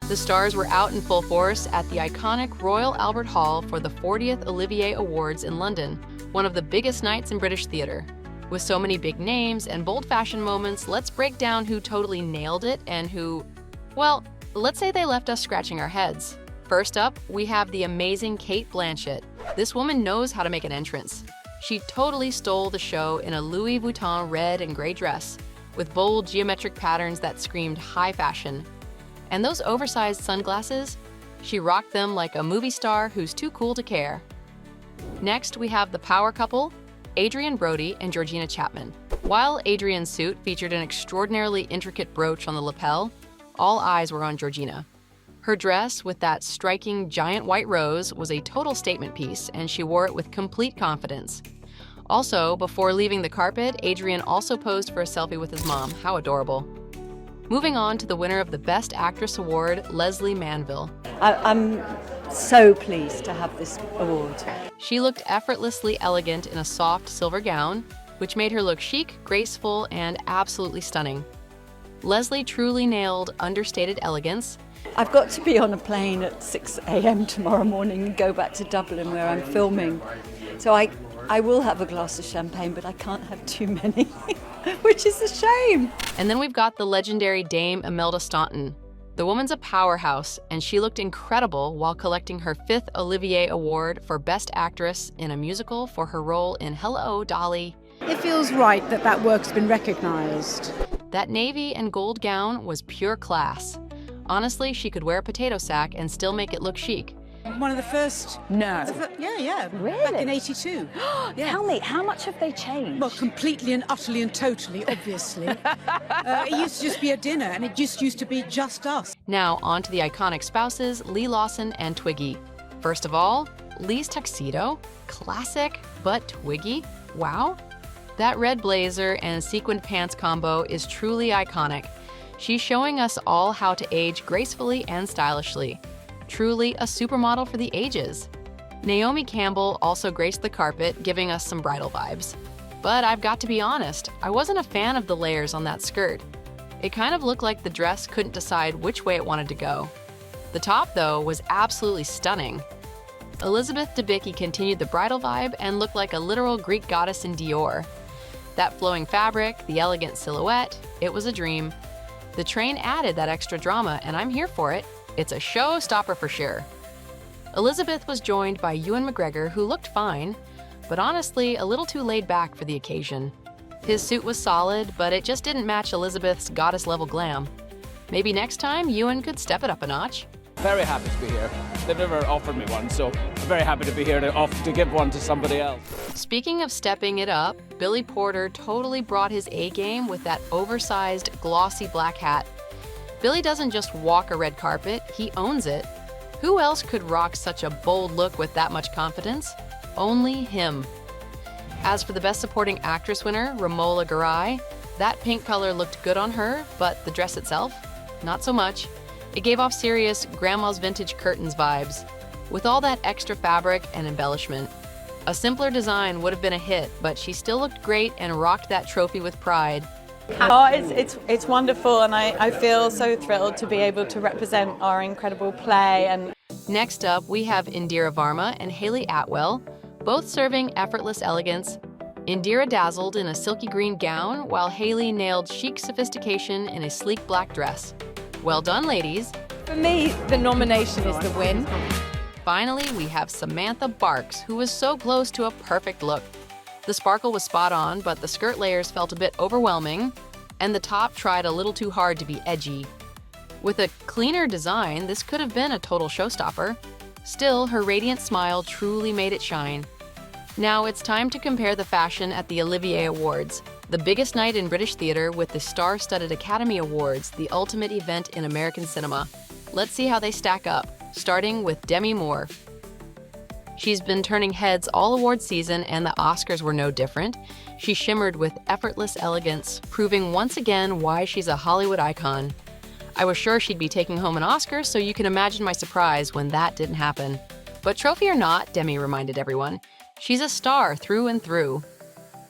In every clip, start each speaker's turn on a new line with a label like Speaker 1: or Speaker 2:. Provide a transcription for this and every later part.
Speaker 1: The stars were out in full force at the iconic Royal Albert Hall for the 40th Olivier Awards in London, one of the biggest nights in British theatre. With so many big names and bold fashion moments, let's break down who totally nailed it and who, well, let's say they left us scratching our heads. First up, we have the amazing Cate Blanchett. This woman knows how to make an entrance. She totally stole the show in a Louis Vuitton red and gray dress, with bold geometric patterns that screamed high fashion. And those oversized sunglasses? She rocked them like a movie star who's too cool to care. Next, we have the power couple, Adrienne Brody and Georgina Chapman. While Adrienne's suit featured an extraordinarily intricate brooch on the lapel, all eyes were on Georgina. Her dress, with that striking giant white rose, was a total statement piece, and she wore it with complete confidence. Also, before leaving the carpet, Adrienne also posed for a selfie with his mom. How adorable. Moving on to the winner of the Best Actress Award, Leslie Manville.
Speaker 2: I'm so pleased to have this award.
Speaker 1: She looked effortlessly elegant in a soft silver gown, which made her look chic, graceful, and absolutely stunning. Leslie truly nailed understated elegance.
Speaker 2: I've got to be on a plane at 6 a.m. tomorrow morning and go back to Dublin where I'm filming. So I will have a glass of champagne, but I can't have too many, which is a shame.
Speaker 1: And then we've got the legendary Dame Imelda Staunton. The woman's a powerhouse, and she looked incredible while collecting her 5th Olivier Award for Best Actress in a musical for her role in Hello, Dolly.
Speaker 3: It feels right that that work's been recognized.
Speaker 1: That navy and gold gown was pure class. Honestly, she could wear a potato sack and still make it look chic.
Speaker 3: One of the first...
Speaker 2: No.
Speaker 3: Yeah.
Speaker 2: Really?
Speaker 3: Back in '82. Yeah.
Speaker 2: Tell me, how much have they changed?
Speaker 3: Well, completely and utterly and totally, obviously. It used to just be a dinner, and it just used to be just us.
Speaker 1: Now, on to the iconic spouses, Lee Lawson and Twiggy. First of all, Lee's tuxedo. Classic, but Twiggy? Wow. That red blazer and sequined pants combo is truly iconic. She's showing us all how to age gracefully and stylishly. Truly a supermodel for the ages. Naomi Campbell also graced the carpet, giving us some bridal vibes. But I've got to be honest, I wasn't a fan of the layers on that skirt. It kind of looked like the dress couldn't decide which way it wanted to go. The top, though, was absolutely stunning. Elizabeth Debicki continued the bridal vibe and looked like a literal Greek goddess in Dior. That flowing fabric, the elegant silhouette, it was a dream. The train added that extra drama, and I'm here for it. It's a showstopper for sure. Elizabeth was joined by Ewan McGregor, who looked fine, but honestly a little too laid back for the occasion. His suit was solid, but it just didn't match Elizabeth's goddess-level glam. Maybe next time Ewan could step it up a notch.
Speaker 4: Very happy to be here. They've never offered me one, so I'm very happy to be here to give one to somebody else.
Speaker 1: Speaking of stepping it up, Billy Porter totally brought his A-game with that oversized, glossy black hat. Billy doesn't just walk a red carpet, he owns it. Who else could rock such a bold look with that much confidence? Only him. As for the Best Supporting Actress winner, Romola Garai, that pink color looked good on her, but the dress itself? Not so much. It gave off serious grandma's vintage curtains vibes, with all that extra fabric and embellishment. A simpler design would have been a hit, but she still looked great and rocked that trophy with pride.
Speaker 5: Oh, it's wonderful, and I feel so thrilled to be able to represent our incredible play. And
Speaker 1: next up, we have Indira Varma and Hayley Atwell, both serving effortless elegance. Indira dazzled in a silky green gown, while Hayley nailed chic sophistication in a sleek black dress. Well done, ladies.
Speaker 5: for me, the nomination is the win.
Speaker 1: Finally, we have Samantha Barks, who was so close to a perfect look. The sparkle was spot on, but the skirt layers felt a bit overwhelming, and the top tried a little too hard to be edgy. With a cleaner design, this could have been a total showstopper. Still, her radiant smile truly made it shine. Now it's time to compare the fashion at the Olivier Awards, the biggest night in British theater with the star-studded Academy Awards, the ultimate event in American cinema. Let's see how they stack up, starting with Demi Moore. She's been turning heads all award season, and the Oscars were no different. She shimmered with effortless elegance, proving once again why she's a Hollywood icon. I was sure she'd be taking home an Oscar, so you can imagine my surprise when that didn't happen. But trophy or not, Demi reminded everyone, she's a star through and through.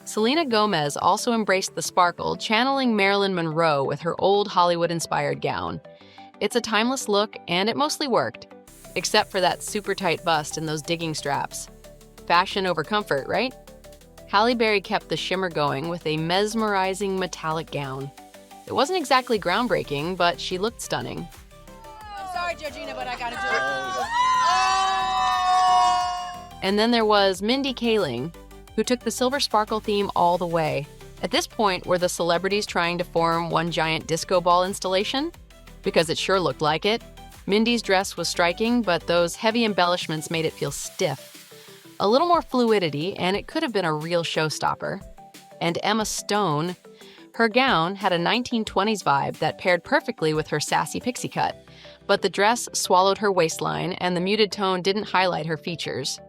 Speaker 1: Selena Gomez also embraced the sparkle, channeling Marilyn Monroe with her old Hollywood-inspired gown. It's a timeless look, and it mostly worked, except for that super tight bust and those digging straps. Fashion over comfort, right? Halle Berry kept the shimmer going with a mesmerizing metallic gown. It wasn't exactly groundbreaking, but she looked stunning.
Speaker 6: I'm sorry, Georgina, but I gotta do it.
Speaker 1: And then there was Mindy Kaling, who took the Silver Sparkle theme all the way. At this point, were the celebrities trying to form one giant disco ball installation? Because it sure looked like it. Mindy's dress was striking, but those heavy embellishments made it feel stiff. A little more fluidity, and it could have been a real showstopper. And Emma Stone, her gown had a 1920s vibe that paired perfectly with her sassy pixie cut, but the dress swallowed her waistline, and the muted tone didn't highlight her features.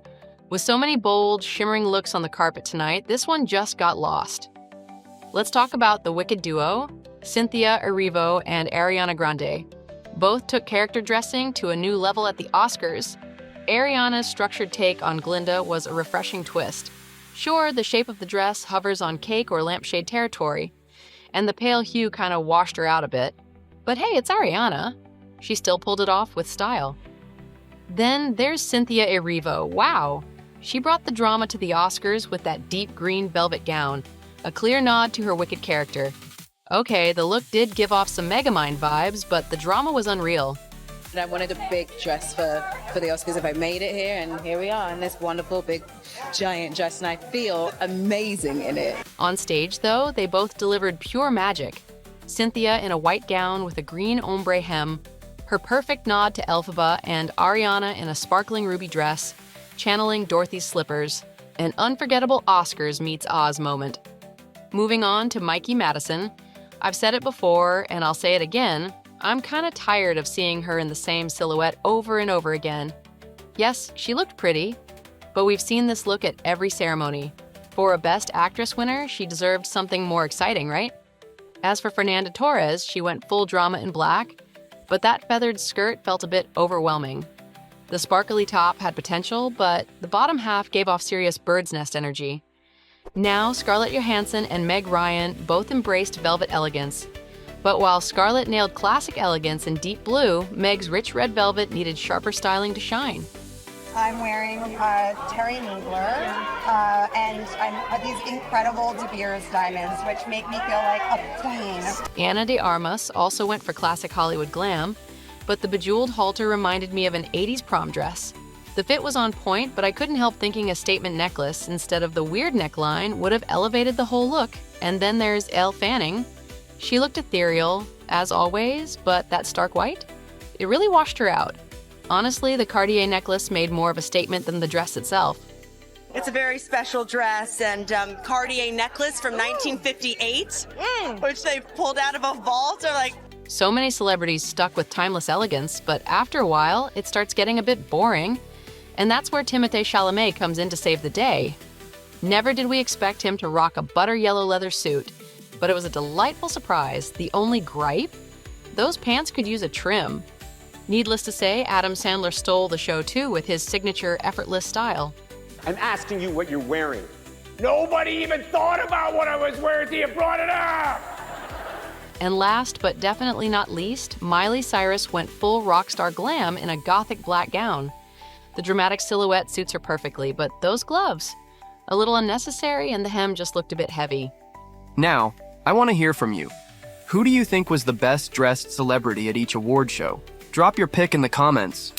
Speaker 1: With so many bold, shimmering looks on the carpet tonight, this one just got lost. Let's talk about the Wicked duo, Cynthia Erivo and Ariana Grande. Both took character dressing to a new level at the Oscars. Ariana's structured take on Glinda was a refreshing twist. Sure, the shape of the dress hovers on cake or lampshade territory, and the pale hue kind of washed her out a bit. But hey, it's Ariana. She still pulled it off with style. Then there's Cynthia Erivo. Wow! She brought the drama to the Oscars with that deep green velvet gown, a clear nod to her Wicked character. Okay, the look did give off some Megamind vibes, but the drama was unreal.
Speaker 7: I wanted a big dress for the Oscars if I made it here, and here we are in this wonderful big giant dress, and I feel amazing in it.
Speaker 1: On stage, though, they both delivered pure magic. Cynthia in a white gown with a green ombre hem, her perfect nod to Elphaba, and Ariana in a sparkling ruby dress, channeling Dorothy's slippers, an unforgettable Oscars meets Oz moment. Moving on to Mikey Madison. I've said it before, and I'll say it again, I'm kind of tired of seeing her in the same silhouette over and over again. Yes, she looked pretty, but we've seen this look at every ceremony. For a Best Actress winner, she deserved something more exciting, right? As for Fernanda Torres, she went full drama in black, but that feathered skirt felt a bit overwhelming. The sparkly top had potential, but the bottom half gave off serious bird's nest energy. Now, Scarlett Johansson and Meg Ryan both embraced velvet elegance. But while Scarlett nailed classic elegance in deep blue, Meg's rich red velvet needed sharper styling to shine.
Speaker 8: I'm wearing Terry Nagler, and I have these incredible De Beers diamonds, which make me feel like a queen.
Speaker 1: Ana de Armas also went for classic Hollywood glam, but the bejeweled halter reminded me of an 80s prom dress. The fit was on point, but I couldn't help thinking a statement necklace instead of the weird neckline would have elevated the whole look. And then there's Elle Fanning. She looked ethereal, as always, but that stark white? It really washed her out. Honestly, the Cartier necklace made more of a statement than the dress itself.
Speaker 9: It's a very special dress and Cartier necklace from 1958, which they pulled out of a vault. Or like,
Speaker 1: So many celebrities stuck with timeless elegance, but after a while, it starts getting a bit boring. And that's where Timothée Chalamet comes in to save the day. Never did we expect him to rock a butter yellow leather suit, but it was a delightful surprise. The only gripe? Those pants could use a trim. Needless to say, Adam Sandler stole the show too with his signature effortless style.
Speaker 10: I'm asking you what you're wearing. Nobody even thought about what I was wearing till you brought it up!
Speaker 1: And last but definitely not least, Miley Cyrus went full rock star glam in a gothic black gown. The dramatic silhouette suits her perfectly, but those gloves, a little unnecessary, and the hem just looked a bit heavy.
Speaker 11: Now, I want to hear from you. Who do you think was the best dressed celebrity at each award show? Drop your pick in the comments.